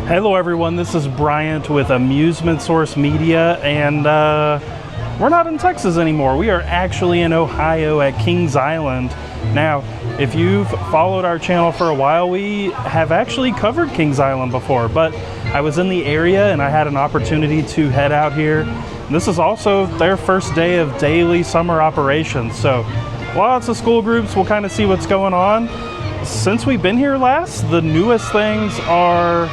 Hello everyone, this is Bryant with Amusement Source Media, and we're not in Texas anymore. We are actually in Ohio at Kings Island. Now, if you've followed our channel for a while, we have actually covered Kings Island before, but I was in the area and I had an opportunity to head out here. This is also their first day of daily summer operations, so lots of school groups. We'll kind of see what's going on. Since we've been here last, the newest things are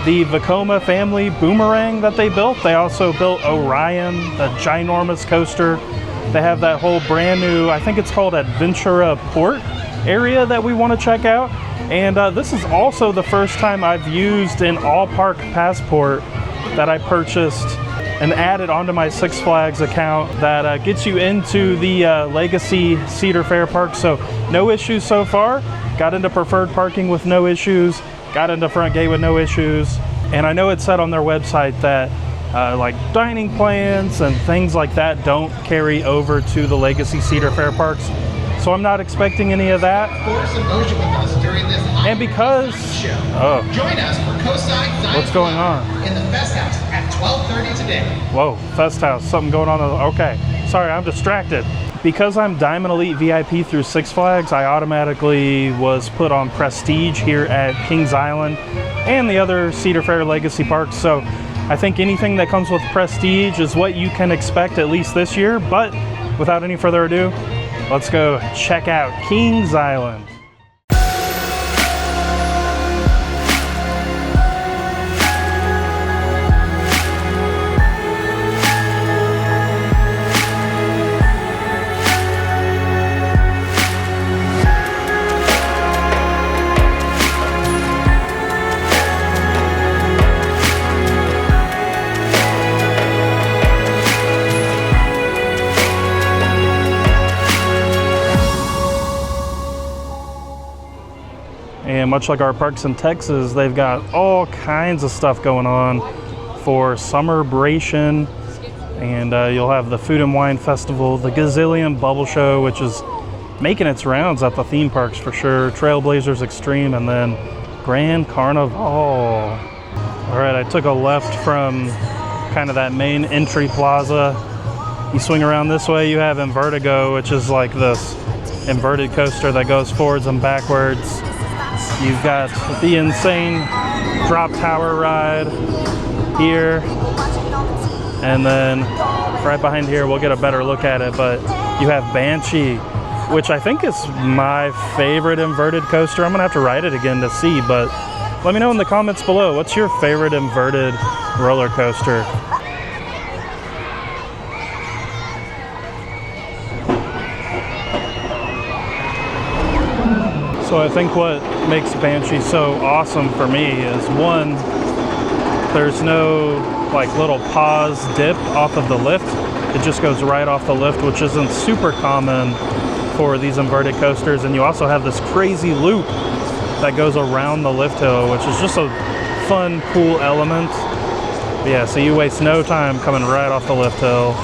the Vekoma family boomerang that they built. They also built Orion, the ginormous coaster. They have that whole brand new, I think it's called Adventura Port area that we want to check out. And this is also the first time I've used an all-park passport that I purchased and added onto my Six Flags account that gets you into the Legacy Cedar Fair park. So no issues so far. Got into preferred parking with no issues. Got into front gate with no issues. And I know it said on their website that like dining plans and things like that don't carry over to the Legacy Cedar Fair parks. So I'm not expecting any of that. And because join us for Coastside what's going on in the Fest House at 12:30 today. Whoa, Fest House, something going on. Okay, sorry, I'm distracted. Because I'm Diamond Elite VIP through Six Flags, I automatically was put on Prestige here at Kings Island and the other Cedar Fair Legacy parks. So I think anything that comes with Prestige is what you can expect at least this year. But without any further ado, let's go check out Kings Island. And much like our parks in Texas, they've got all kinds of stuff going on for summerbration. And you'll have the Food and Wine Festival, the Gazillion Bubble Show, which is making its rounds at the theme parks for sure, Trailblazers Extreme, and then Grand Carnival. All right, I took a left from kind of that main entry plaza. You swing around this way, you have Invertigo, which is like this inverted coaster that goes forwards and backwards. You've got the insane drop tower ride here, and then right behind here we'll get a better look at it, but you have Banshee, which I think is my favorite inverted coaster. I'm gonna have to ride it again to see, but let me know in the comments below, what's your favorite inverted roller coaster? So I think what makes Banshee so awesome for me is, one, there's no like little pause dip off of the lift. It just goes right off the lift, which isn't super common for these inverted coasters. And you also have this crazy loop that goes around the lift hill, which is just a fun, cool element. But yeah, so you waste no time coming right off the lift hill.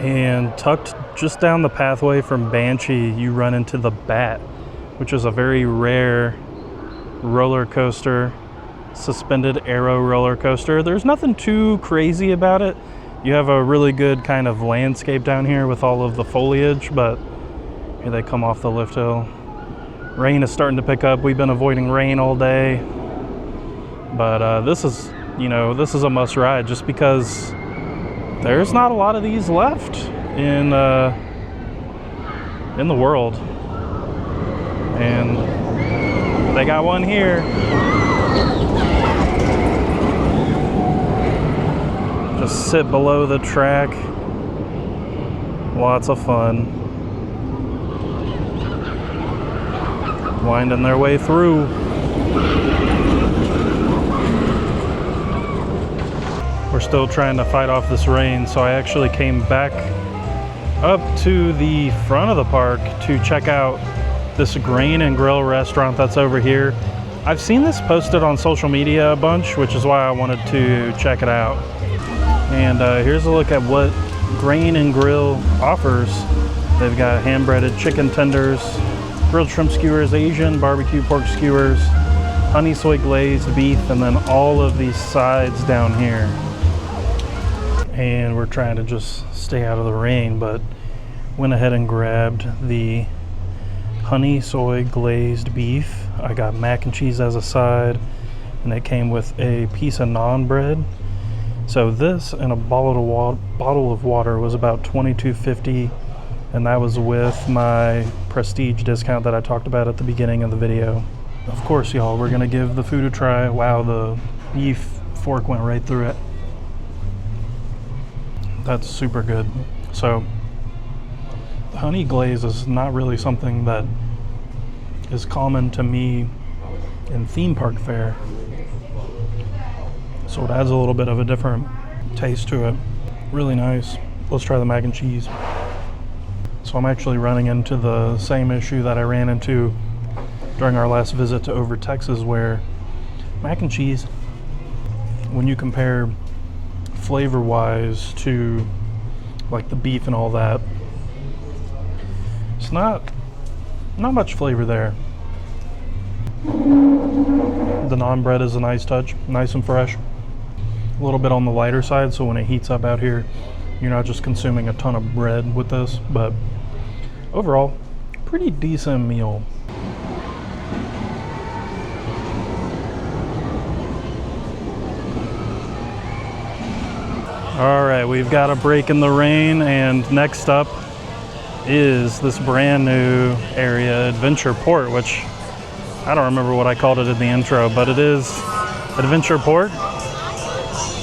And tucked just down the pathway from Banshee, you run into the Bat, which is a very rare roller coaster, suspended aero roller coaster. There's nothing too crazy about it. You have a really good kind of landscape down here with all of the foliage, but here they come off the lift hill. Rain is starting to pick up. We've been avoiding rain all day, but this is, you know, this is a must ride just because there's not a lot of these left in the world, and they got one here. Just sit below the track. Lots of fun. Winding their way through. We're still trying to fight off this rain, so I actually came back up to the front of the park to check out this Grain and Grill restaurant that's over here. I've seen this posted on social media a bunch, which is why I wanted to check it out. And here's a look at what Grain and Grill offers. They've got hand-breaded chicken tenders, grilled shrimp skewers, Asian barbecue pork skewers, honey soy glazed beef, and then all of these sides down here. And we're trying to just stay out of the rain, but went ahead and grabbed the honey soy glazed beef. I got mac and cheese as a side, and it came with a piece of naan bread. So this and a bottle of water was about $22.50, and that was with my prestige discount that I talked about at the beginning of the video. Of course, y'all, we're gonna give the food a try. Wow, the beef fork went right through it. That's super good. So the honey glaze is not really something that is common to me in theme park fare, so it adds a little bit of a different taste to it. Really nice. Let's try the mac and cheese. So I'm actually running into the same issue that I ran into during our last visit to Over Texas, where mac and cheese, when you compare flavor wise to like the beef and all that, it's not much flavor there. The naan bread is a nice touch, nice and fresh. A little bit on the lighter side, so when it heats up out here, you're not just consuming a ton of bread with this, but overall, pretty decent meal. All right, we've got a break in the rain, and next up is this brand new area, Adventure Port, which I don't remember what I called it in the intro, but it is Adventure Port.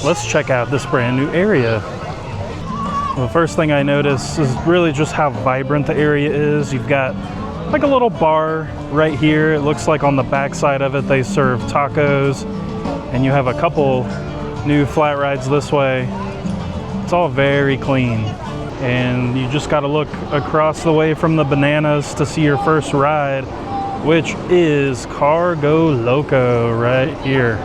Let's check out this brand new area. The first thing I notice is really just how vibrant the area is. You've got like a little bar right here. It looks like on the back side of it they serve tacos, and you have a couple new flat rides this way. It's all very clean, and you just got to look across the way from the bananas to see your first ride, which is Cargo Loco right here.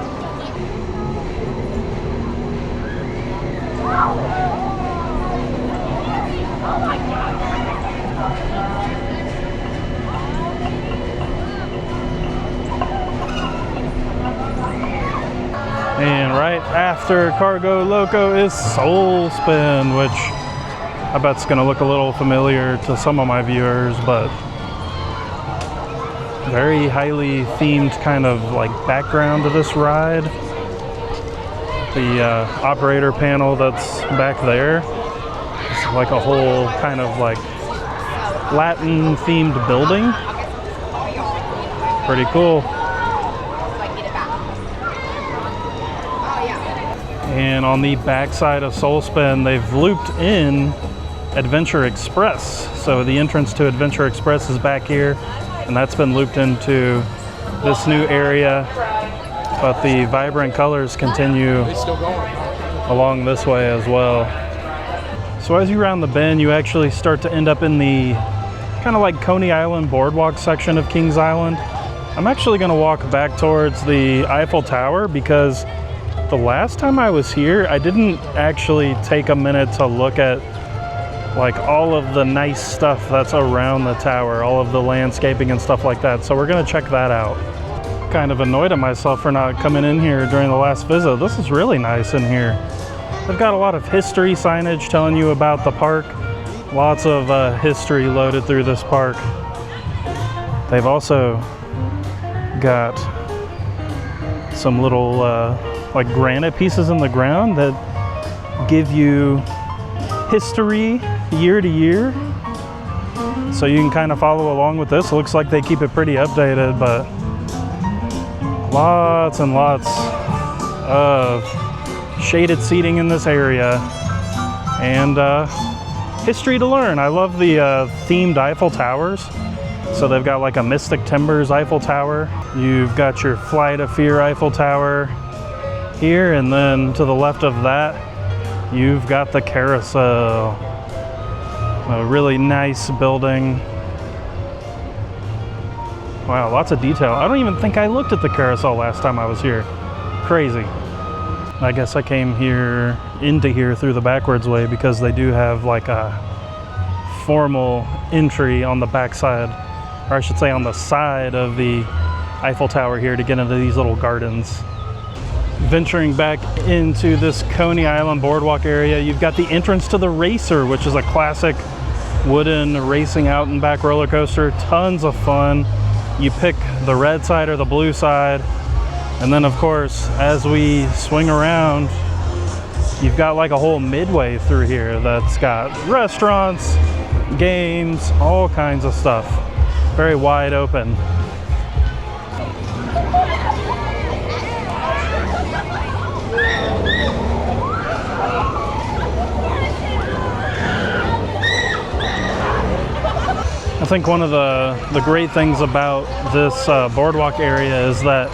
And right after Cargo Loco is Soul Spin, which I bet it's gonna look a little familiar to some of my viewers, but very highly themed kind of like background to this ride. The operator panel that's back there is like a whole kind of like Latin themed building. Pretty cool. And on the back side of Soul Spin, they've looped in Adventure Express. So the entrance to Adventure Express is back here, and that's been looped into this new area. But the vibrant colors continue along this way as well. So as you round the bend, you actually start to end up in the kind of like Coney Island boardwalk section of Kings Island. I'm actually going to walk back towards the Eiffel Tower because the last time I was here, I didn't actually take a minute to look at like all of the nice stuff that's around the tower, all of the landscaping and stuff like that. So we're gonna check that out. Kind of annoyed at myself for not coming in here during the last visit. This is really nice in here. They've got a lot of history signage telling you about the park. Lots of history loaded through this park. They've also got some little like granite pieces in the ground that give you history year to year, so you can kind of follow along with this. It looks like they keep it pretty updated, but lots and lots of shaded seating in this area, and history to learn. I love the themed Eiffel Towers. So they've got like a Mystic Timbers Eiffel Tower. You've got your Flight of Fear Eiffel Tower here, and then to the left of that, you've got the carousel. A really nice building. Wow, lots of detail. I don't even think I looked at the carousel last time I was here. Crazy. I guess I came into here through the backwards way because they do have like a formal entry on the backside, or I should say on the side of the Eiffel Tower here to get into these little gardens. Venturing back into this Coney Island boardwalk area, you've got the entrance to the Racer, which is a classic wooden racing out and back roller coaster. Tons of fun. You pick the red side or the blue side, and then of course as we swing around, you've got like a whole midway through here that's got restaurants, games, all kinds of stuff. Very wide open. I think one of the great things about this boardwalk area is that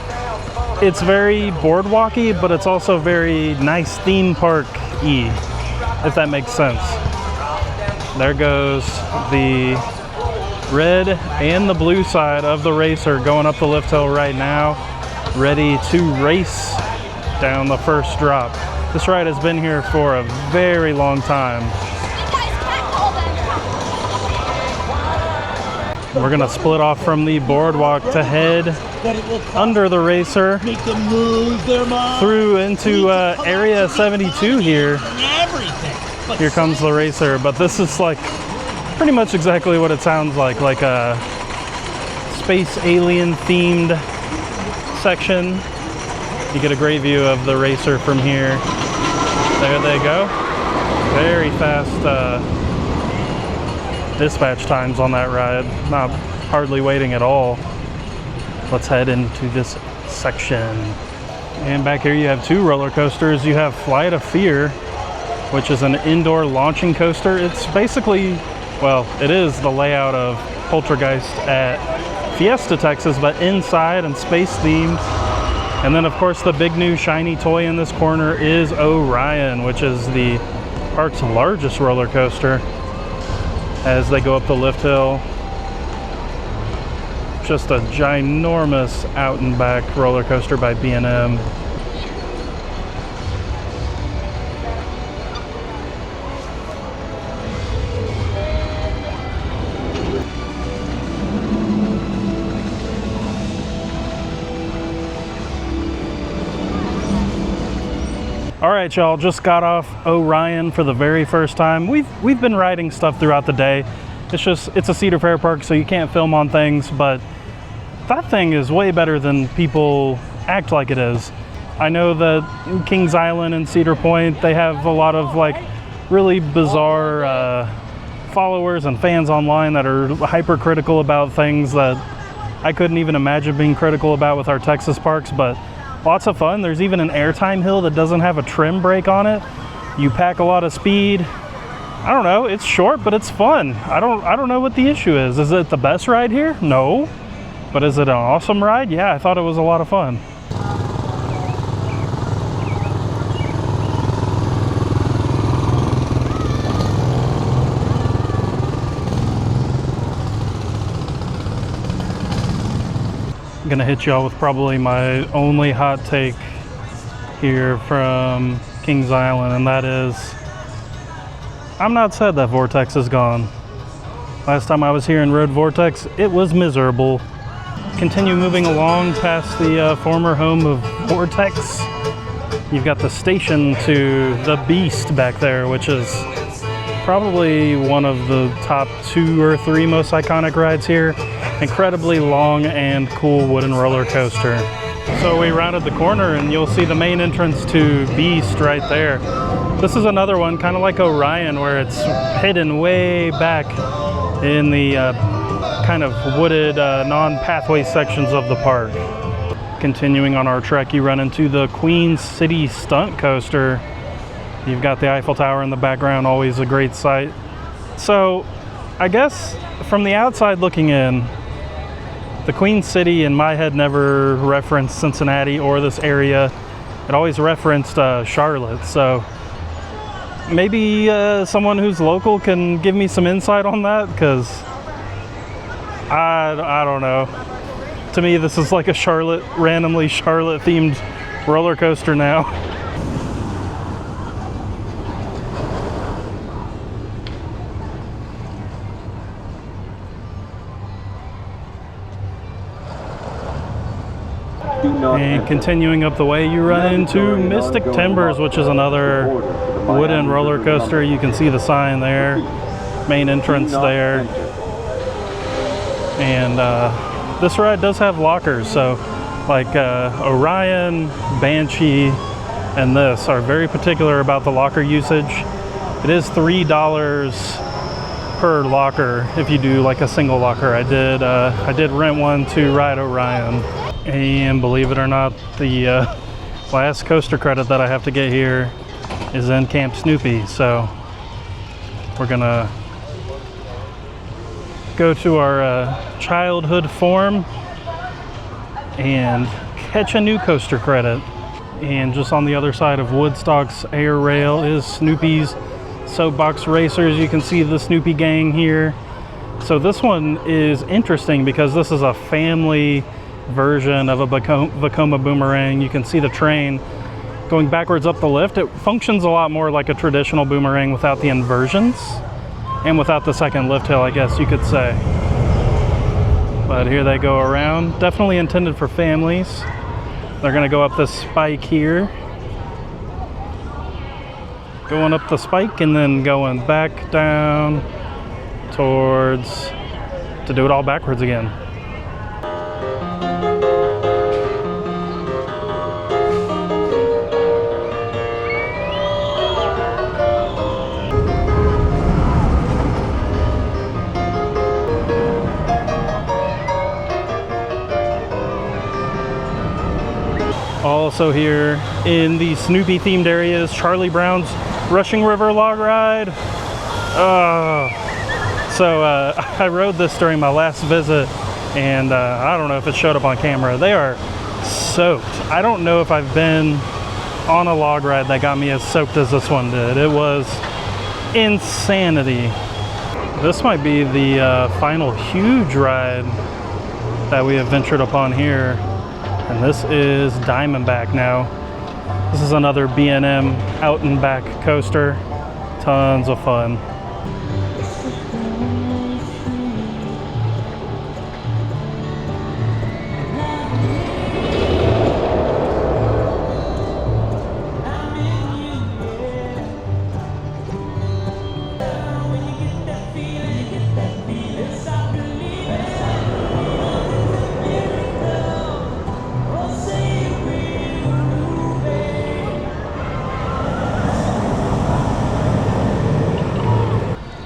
it's very boardwalky, but it's also very nice theme park-y, if that makes sense. There goes the red and the blue side of the Racer going up the lift hill right now, ready to race down the first drop. This ride has been here for a very long time. We're gonna split off from the boardwalk to head under the Racer through into area 72 here. Here comes the Racer, but this is like pretty much exactly what it sounds like a space alien themed section. You get a great view of the Racer from here. There they go. Very fast dispatch times on that ride. Not hardly waiting at all. Let's head into this section. And back here you have two roller coasters. You have Flight of Fear, which is an indoor launching coaster. It's basically, well, it is the layout of Poltergeist at Fiesta, Texas, but inside and space themed. And then of course the big new shiny toy in this corner is Orion, which is the park's largest roller coaster as they go up the lift hill. Just a ginormous out and back roller coaster by B&M. All right, y'all, just got off Orion for the very first time. We've been riding stuff throughout the day. It's a Cedar Fair park, so you can't film on things, but that thing is way better than people act like it is. I know that Kings Island and Cedar Point, they have a lot of like really bizarre followers and fans online that are hypercritical about things that I couldn't even imagine being critical about with our Texas parks, but lots of fun. There's even an airtime hill that doesn't have a trim brake on it. You pack a lot of speed. I don't know, it's short, but it's fun. I don't know what the issue is. Is it the best ride here? No. But is it an awesome ride? Yeah, I thought it was a lot of fun. I'm gonna hit y'all with probably my only hot take here from Kings Island, and that is, I'm not sad that Vortex is gone. Last time I was here and rode Vortex, it was miserable. Continue moving along past the former home of Vortex. You've got the station to the Beast back there, which is probably one of the top 2 or 3 most iconic rides here. Incredibly long and cool wooden roller coaster. So we rounded the corner and you'll see the main entrance to Beast right there. This is another one, kind of like Orion, where it's hidden way back in the kind of wooded non-pathway sections of the park. Continuing on our trek, you run into the Queen City Stunt Coaster. You've got the Eiffel Tower in the background, always a great sight. So I guess from the outside looking in, the Queen City in my head never referenced Cincinnati or this area. It always referenced Charlotte. So maybe someone who's local can give me some insight on that, because I don't know. To me, this is like a randomly Charlotte themed roller coaster now. And continuing up the way, you run into Mystic Timbers, which is another wooden roller coaster. You can see the sign there, main entrance there. And this ride does have lockers, so like Orion, Banshee, and this are very particular about the locker usage. It is $3 per locker if you do like a single locker. I did rent one to ride Orion. And believe it or not, the last coaster credit that I have to get here is in Camp Snoopy. So we're gonna go to our childhood form and catch a new coaster credit. And just on the other side of Woodstock's air rail is Snoopy's Soapbox Racers. You can see the Snoopy gang here. So this one is interesting because this is a family version of a Vekoma boomerang. You can see the train going backwards up the lift. It functions a lot more like a traditional boomerang without the inversions and without the second lift hill, I guess you could say. But here they go around. Definitely intended for families. They're gonna go up this spike here, going up the spike and then going back down towards, to do it all backwards again. Also here in the Snoopy themed areas, Charlie Brown's Rushing River Log Ride. I rode this during my last visit, and I don't know if it showed up on camera. They are soaked. I don't know if I've been on a log ride that got me as soaked as this one did. It was insanity. This might be the final huge ride that we have ventured upon here. And this is Diamondback now. This is another B&M out and back coaster. Tons of fun.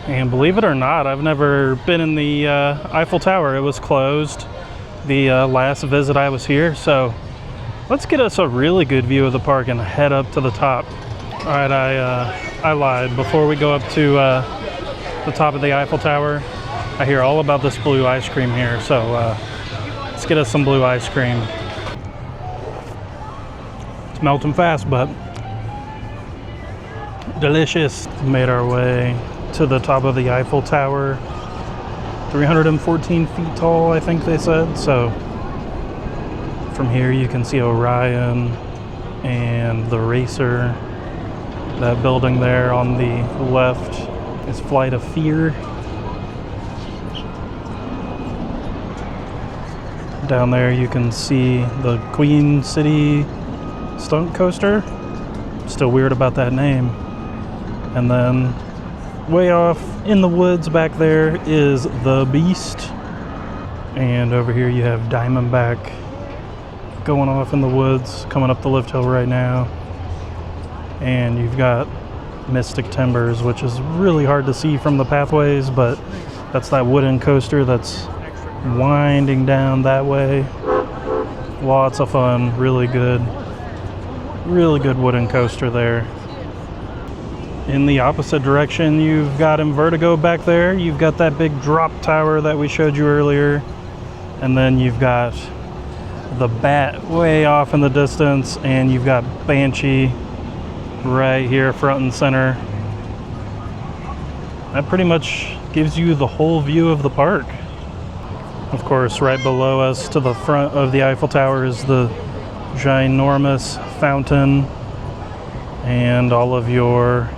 And believe it or not, I've never been in the Eiffel Tower. It was closed the last visit I was here. So let's get us a really good view of the park and head up to the top. All right, I lied. Before we go up to the top of the Eiffel Tower, I hear all about this blue ice cream here. So let's get us some blue ice cream. It's melting fast, but delicious. Made our way to the top of the Eiffel Tower. 314 feet tall, I think they said. So from here you can see Orion and the Racer. That building there on the left is Flight of Fear. Down there you can see the Queen City stunt coaster. Still weird about that name. And then way off in the woods back there is the Beast. And over here you have Diamondback going off in the woods, coming up the lift hill right now. And you've got Mystic Timbers, which is really hard to see from the pathways, but that's that wooden coaster that's winding down that way. Lots of fun, really good wooden coaster there. In the opposite direction, you've got Vertigo back there. You've got that big drop tower that we showed you earlier. And then you've got the Bat way off in the distance. And you've got Banshee right here front and center. that pretty much gives you the whole view of the park. Of course, right below us to the front of the Eiffel Tower is the ginormous fountain and all of your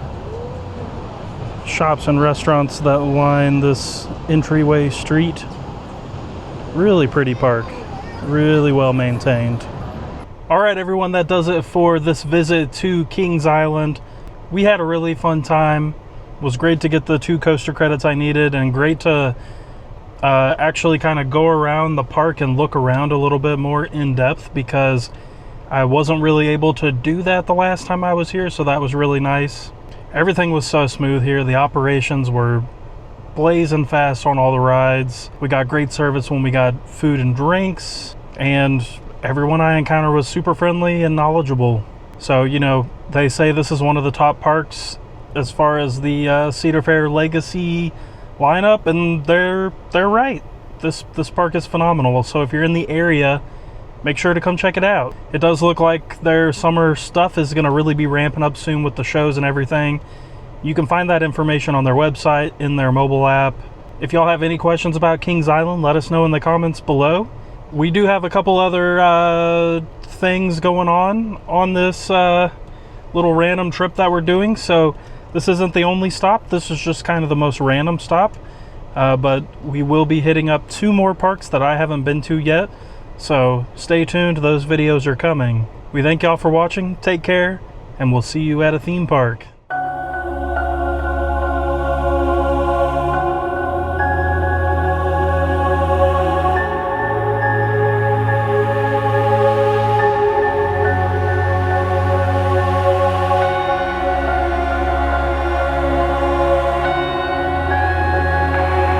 shops and restaurants that line this entryway street. Really pretty park, really well maintained. All right, everyone, that does it for this visit to Kings Island. We had a really fun time. It was great to get the 2 coaster credits I needed, and great to actually kind of go around the park and look around a little bit more in depth, because I wasn't really able to do that the last time I was here, so that was really nice. Everything was so smooth here. The operations were blazing fast on all the rides. We got great service when we got food and drinks, and everyone I encountered was super friendly and knowledgeable. So, you know, they say this is one of the top parks as far as the Cedar Fair Legacy lineup, and they're right. This park is phenomenal. So if you're in the area, make sure to come check it out. It does look like their summer stuff is going to really be ramping up soon with the shows and everything. You can find that information on their website, in their mobile app. If y'all have any questions about Kings Island, let us know in the comments below. We do have a couple other things going on this little random trip that we're doing, so this isn't the only stop. This is just kind of the most random stop, but we will be hitting up 2 more parks that I haven't been to yet, so stay tuned. Those videos are coming. We thank y'all for watching. Take care, and we'll see you at a theme park.